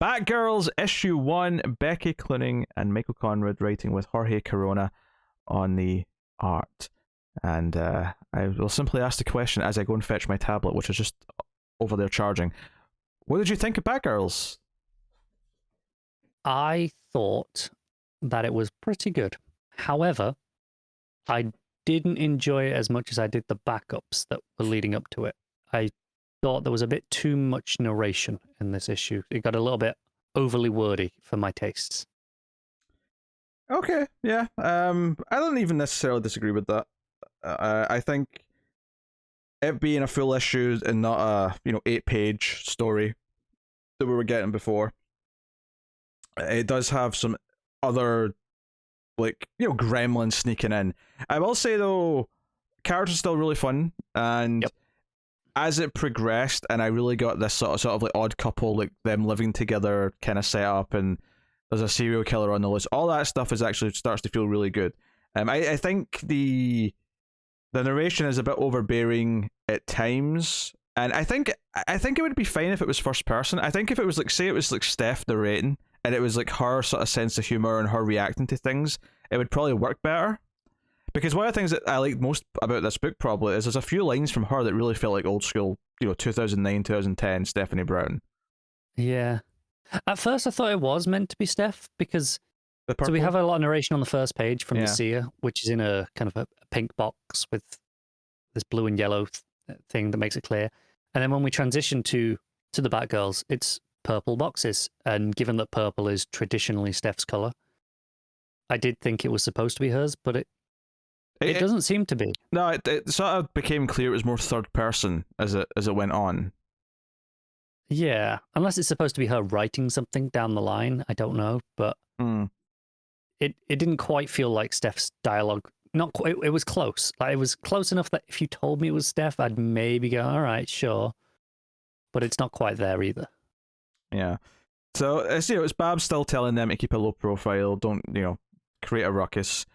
Batgirls issue 1, Becky Clooning and Michael Conrad writing with Jorge Corona on the art. And I will simply ask the question as I go and fetch my tablet, which is just over there charging. What did you think of Batgirls? I thought that it was pretty good. However, I didn't enjoy it as much as I did the backups that were leading up to it. I thought there was a bit too much narration in this issue. It got a little bit overly wordy for my tastes. Okay, yeah. I don't even necessarily disagree with that. I think it being a full issue and not a 8-page story that we were getting before, it does have some other gremlins sneaking in. I will say though, characters are still really fun, and as it progressed, and I really got this sort of like odd couple, like them living together kind of set up, and there's a serial killer on the list. All that stuff is actually starts to feel really good. I think the narration is a bit overbearing at times, and I think it would be fine if it was first person. I think if it was say it was Steph narrating, and it was her sort of sense of humor and her reacting to things, it would probably work better. Because one of the things that I like most about this book probably is there's a few lines from her that really felt like old school, 2009, 2010 Stephanie Brown. Yeah. At first I thought it was meant to be Steph, because so we have a lot of narration on the first page from the seer, which is in a kind of a pink box with this blue and yellow thing that makes it clear. And then when we transition to the Batgirls, it's purple boxes. And given that purple is traditionally Steph's color, I did think it was supposed to be hers, but it doesn't seem to be. No, it sort of became clear it was more third person as it went on. Yeah, unless it's supposed to be her writing something down the line, I don't know, but it didn't quite feel like Steph's dialogue. Not quite. It was close. It was close enough that if you told me it was Steph, I'd maybe go, all right, sure. But it's not quite there either. Yeah. So it's Babs still telling them to keep a low profile, don't create a ruckus.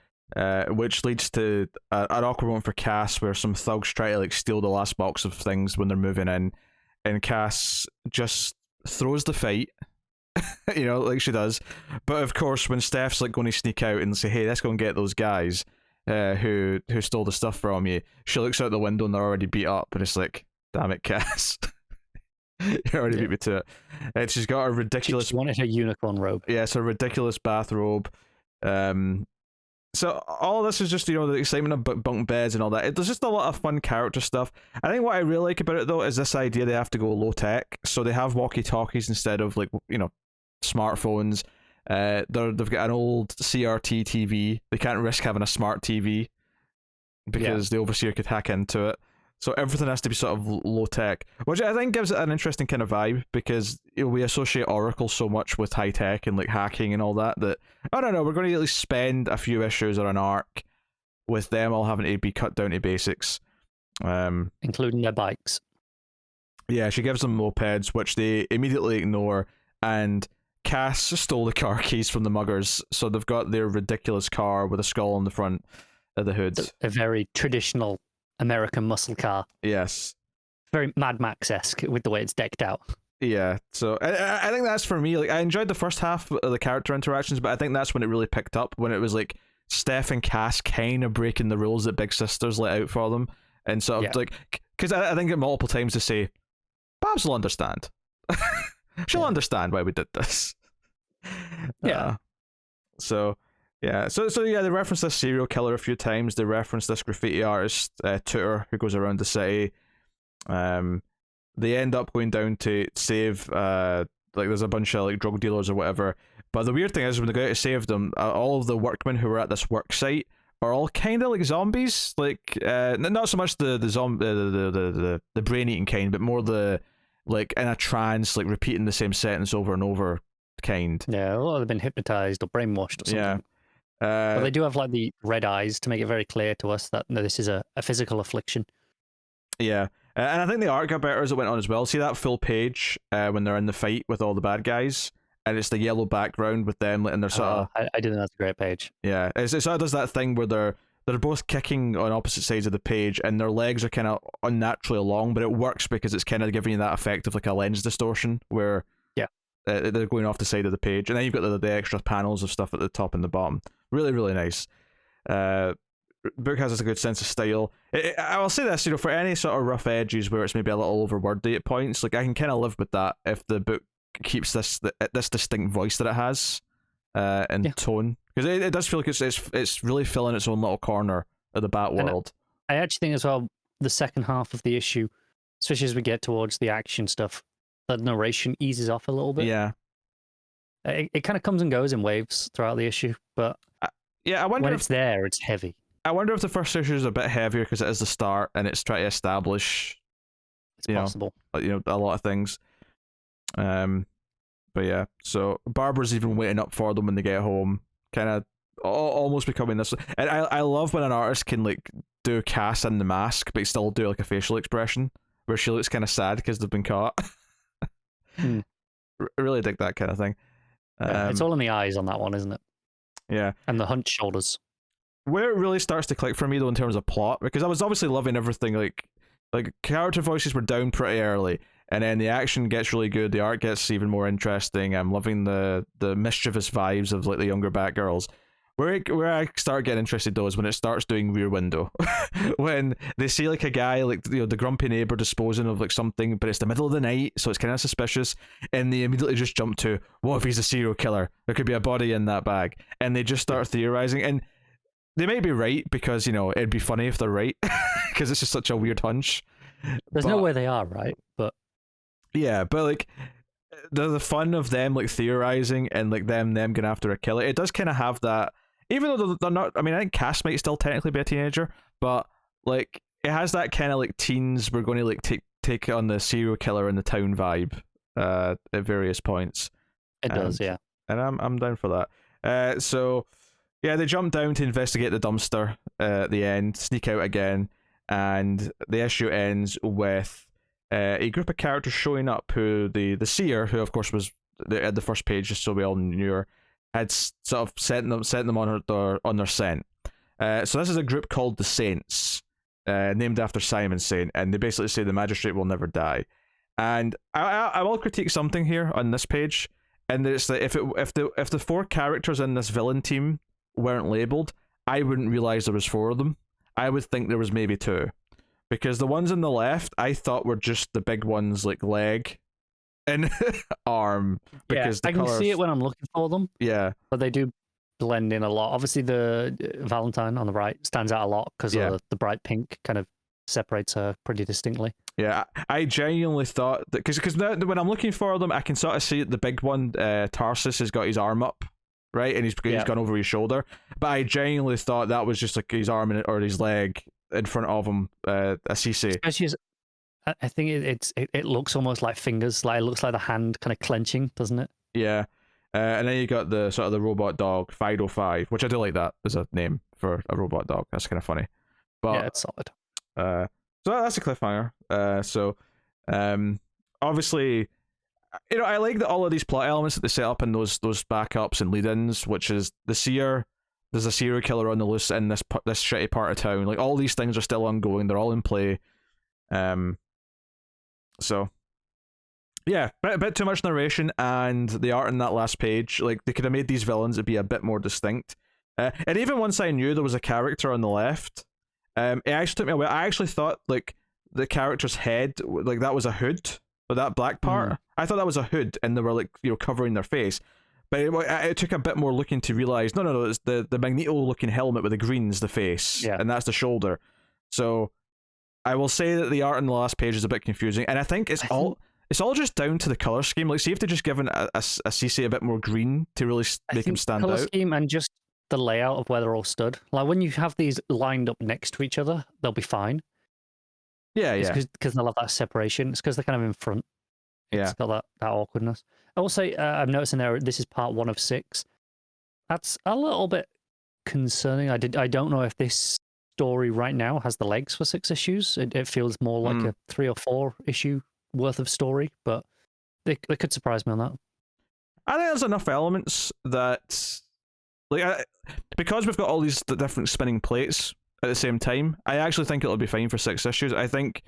Which leads to an awkward one for Cass, where some thugs try to steal the last box of things when they're moving in, and Cass just throws the fight, like she does. But of course, when Steph's going to sneak out and say, "Hey, let's go and get those guys who stole the stuff from you," she looks out the window and they're already beat up, and it's like, "Damn it, Cass." You already beat me to it. And she's got a ridiculous. She wanted her unicorn robe. Yeah, it's a ridiculous bathrobe. So all of this is just, the excitement of bunk beds and all that. There's just a lot of fun character stuff. I think what I really like about it, though, is this idea they have to go low tech. So they have walkie-talkies instead of, smartphones. They've got an old CRT TV. They can't risk having a smart TV because the Overseer could hack into it. So everything has to be sort of low tech, which I think gives it an interesting kind of vibe, because we associate Oracle so much with high tech and hacking and all that I don't know, we're going to at least spend a few issues or an arc with them all having to be cut down to basics, including their bikes. Yeah, she gives them mopeds, which they immediately ignore, and Cass stole the car keys from the muggers, so they've got their ridiculous car with a skull on the front of the hood. A very traditional American muscle car. Yes. Very Mad Max-esque with the way it's decked out. Yeah, so I think that's for me. I enjoyed the first half of the character interactions, but I think that's when it really picked up, when it was Steph and Cass kind of breaking the rules that Big Sister's let out for them, and sort of because I think it multiple times to say, Babs will understand. She'll understand why we did this. Yeah. So they reference this serial killer a few times. They reference this graffiti artist, Tutor, who goes around the city. They end up going down to save, there's a bunch of drug dealers or whatever. But the weird thing is, when they go out to save them, all of the workmen who were at this work site are all kind of like zombies. Not so much the brain eating kind, but more the in a trance, repeating the same sentence over and over kind. Yeah, a lot of them have been hypnotized or brainwashed or something. Yeah. But they do have the red eyes to make it very clear to us that this is a physical affliction. Yeah, and I think the art got better as it went on as well. See that full page when they're in the fight with all the bad guys, and it's the yellow background with them, and they're sort of. I do think that's a great page. Yeah, it sort of does that thing where they're both kicking on opposite sides of the page, and their legs are kind of unnaturally long, but it works because it's kind of giving you that effect of a lens distortion where they're going off the side of the page, and then you've got the extra panels of stuff at the top and the bottom. Really, really nice. Book has a good sense of style. I will say this, for any sort of rough edges where it's maybe a little overwordy at points, like I can kind of live with that if the book keeps this distinct voice that it has, and tone, because it does feel like it's really filling its own little corner of the Bat world. I actually think as well, the second half of the issue, especially as we get towards the action stuff, the narration eases off a little bit. Yeah, it kind of comes and goes in waves throughout the issue, but I wonder when if it's there, it's heavy. I wonder if the first issue is a bit heavier because it is the start and it's trying to establish, it's possible, a lot of things. But yeah, so Barbara's even waiting up for them when they get home, kind of almost becoming this. And I love when an artist can like do Cass in the mask, but still do like a facial expression where she looks kind of sad because they've been caught. Really dig that kind of thing. It's all in the eyes on that one, isn't it? Yeah, and the hunched shoulders. Where it really starts to click for me though in terms of plot, because I was obviously loving everything, like character voices were down pretty early, and then the action gets really good, the art gets even more interesting. I'm loving the mischievous vibes of like the younger Batgirls. Where I start getting interested though is when it starts doing Rear Window, when they see like a guy like the grumpy neighbor disposing of like something, but it's the middle of the night, so it's kind of suspicious, and they immediately just jump to, what if he's a serial killer? There could be a body in that bag, and they just start theorizing, and they may be right because it'd be funny if they're right, because it's just such a weird hunch. There's no way they are right, but yeah, but like the fun of them like theorizing and like them going after a killer, it does kind of have that. Even though they're not, I mean, I think Cass might still technically be a teenager, but like it has that kind of like teens, we're going to like take on the serial killer in the town vibe at various points. It does, yeah. And I'm down for that. So yeah, they jump down to investigate the dumpster at the end, sneak out again, and the issue ends with a group of characters showing up who the seer, who of course was at the first page, just so we all knew her, had sort of sent them on their scent. So this is a group called the Saints, named after Simon Saint, and they basically say the magistrate will never die. And I will critique something here on this page, and it's that if the 4 characters in this villain team weren't labeled, I wouldn't realize there was 4 of them. I would think there was maybe 2, because the ones on the left I thought were just the big ones, like leg and arm, because I can see it when I'm looking for them. Yeah, but they do blend in a lot. Obviously, the Valentine on the right stands out a lot because the bright pink kind of separates her pretty distinctly. Yeah, I genuinely thought that because when I'm looking for them, I can sort of see the big one, Tarsus, has got his arm up, right, and he's gone over his shoulder. But I genuinely thought that was just like his arm or his leg in front of him, a CC. Especially I think it looks almost like fingers, like it looks like the hand kind of clenching, doesn't it? Yeah. And then you got the sort of the robot dog, Fido5, which I do like that as a name for a robot dog. That's kind of funny. But yeah, it's solid. So that's a cliffhanger. Obviously, I like that all of these plot elements that they set up in those backups and lead-ins, which is the seer. There's a serial killer on the loose in this shitty part of town. Like all these things are still ongoing. They're all in play. So yeah, a bit too much narration, and the art in that last page, like they could have made these villains to be a bit more distinct. And even once I knew there was a character on the left, it actually took me away. I actually thought like the character's head, like that was a hood, or that black part. I thought that was a hood, and they were like covering their face. But it took a bit more looking to realize no, it's the Magneto looking helmet with the green's the face, and that's the shoulder. So I will say that the art on the last page is a bit confusing, and I think it's all just down to the color scheme. Like, see if they just given a CC a bit more green to really make him stand out. Color scheme and just the layout of where they're all stood. Like when you have these lined up next to each other, they'll be fine. Yeah. Because they'll have that separation. It's because they're kind of in front. It's got that awkwardness. Also, I'm noticing there this is part 1 of 6. That's a little bit concerning. I don't know if this story right now has the legs for 6 issues. It feels more like a 3 or 4 issue worth of story, but they could surprise me on that. I think there's enough elements that, like, because we've got all these different spinning plates at the same time, I actually think it'll be fine for 6 issues. I think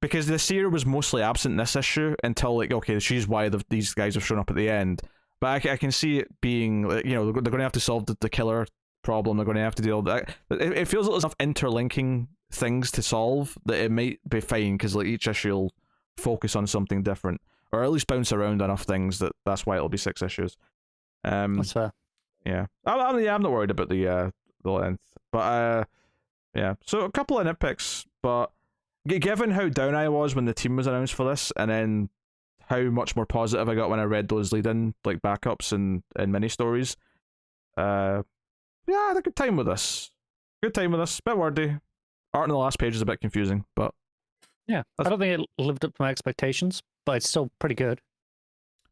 because the seer was mostly absent in this issue until like, okay, she's why these guys have shown up at the end. But I can see it being, like, you know, they're going to have to solve the killer problem. They're going to have to deal with that. It feels like there's enough interlinking things to solve that it might be fine, because like each issue will focus on something different, or at least bounce around enough things that's why it'll be 6 issues. That's fair. Yeah, I'm not worried about the length, but yeah. So a couple of nitpicks, but given how down I was when the team was announced for this, and then how much more positive I got when I read those lead-in like backups and mini stories, yeah, I had a good time with this. Good time with this. Bit wordy. Art on the last page is a bit confusing, but yeah, I don't think it lived up to my expectations, but it's still pretty good.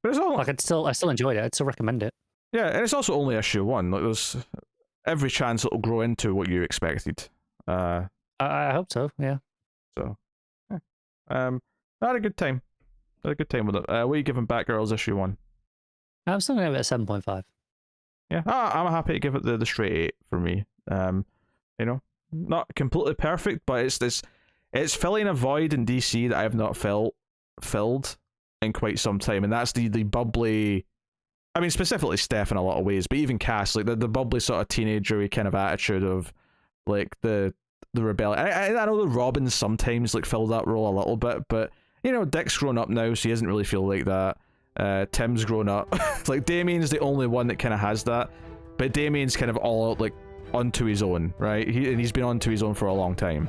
But it's all like I still enjoyed it. I'd still recommend it. Yeah, and it's also only issue 1. Like, there's every chance it'll grow into what you expected. I hope so. Yeah. So, yeah. I had a good time. Had a good time with it. What are you giving Batgirls issue 1? I'm still gonna give it a 7.5. Yeah, I'm happy to give it the straight 8 for me. You know, not completely perfect, but it's filling a void in DC that I have not filled in quite some time, and that's the bubbly. I mean, specifically Steph in a lot of ways, but even Cass, like the bubbly sort of teenager-y kind of attitude of like the rebellion. I know the Robins sometimes like fill that role a little bit, but you know, Dick's grown up now, so he doesn't really feel like that. Tim's grown up. Like Damien's the only one that kind of has that, but Damien's kind of all out like onto his own, right? He's been onto his own for a long time.